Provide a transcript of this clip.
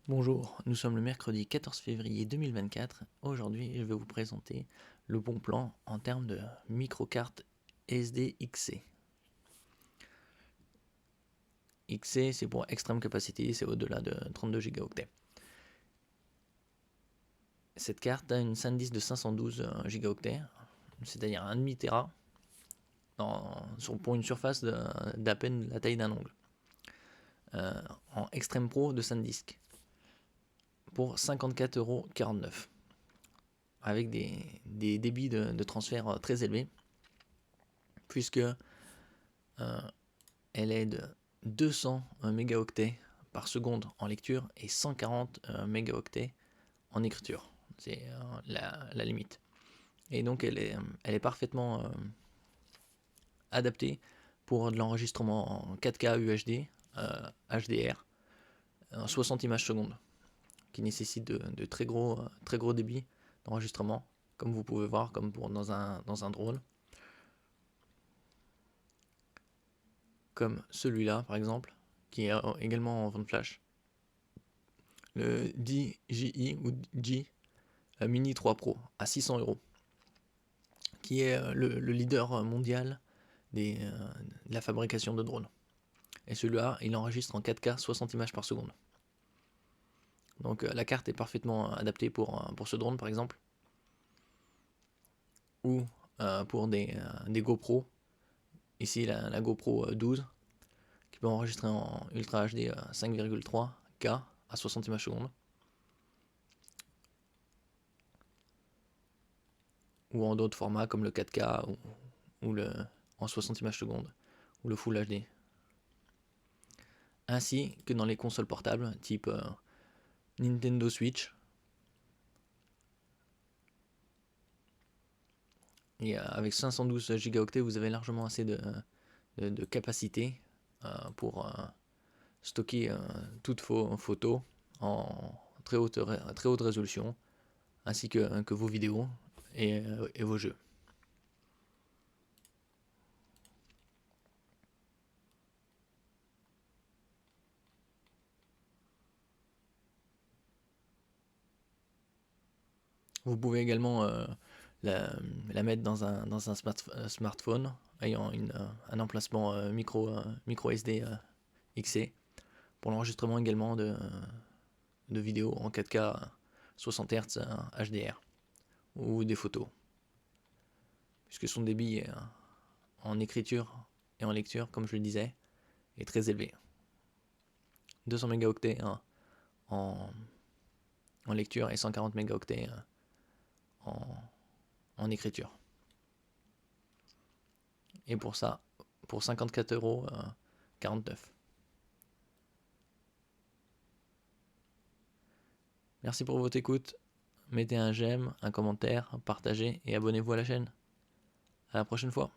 Bonjour, nous sommes le mercredi 14 février 2024. Aujourd'hui, je vais vous présenter le bon plan en termes de microcarte SD XC. XC, c'est pour Extreme Capacity, c'est au-delà de 32 Go. Cette carte a une SanDisk de 512 Go, c'est-à-dire un demi Tera, pour une surface d'à peine la taille d'un ongle. En Extreme Pro de SanDisk, pour 54,49 €, avec des débits de transfert très élevés, puisque elle est de 200 mégaoctets par seconde en lecture et 140 mégaoctets en écriture. C'est la limite. Et donc elle est parfaitement adaptée pour de l'enregistrement en 4K UHD, HDR, 60 images secondes, qui nécessite de très gros débits d'enregistrement, comme vous pouvez voir, comme dans un drone. Comme celui-là par exemple, qui est également en vente flash. Le DJI ou G Mini 3 Pro à 600 €, qui est le leader mondial de la fabrication de drones. Et celui-là, il enregistre en 4K 60 images par seconde. Donc la carte est parfaitement adaptée pour ce drone par exemple, ou pour des GoPro. Ici la GoPro 12, qui peut enregistrer en Ultra HD 5,3K à 60 images secondes. Ou en d'autres formats comme le 4K ou en 60 images secondes, ou le Full HD. Ainsi que dans les consoles portables type Nintendo Switch. Et avec 512 Go, vous avez largement assez de capacité pour stocker toutes vos photos en très haute résolution, ainsi que vos vidéos et vos jeux. Vous pouvez également la mettre dans un smartphone ayant un emplacement micro SD XC, pour l'enregistrement également de vidéos en 4K 60 Hz HDR, ou des photos, puisque son débit en écriture et en lecture, comme je le disais, est très élevé. 200 mégaoctets en lecture et 140 mégaoctets en écriture. Et pour ça, pour 54,49 €. Merci pour votre écoute. Mettez un j'aime, un commentaire, partagez et abonnez-vous à la chaîne. À la prochaine fois.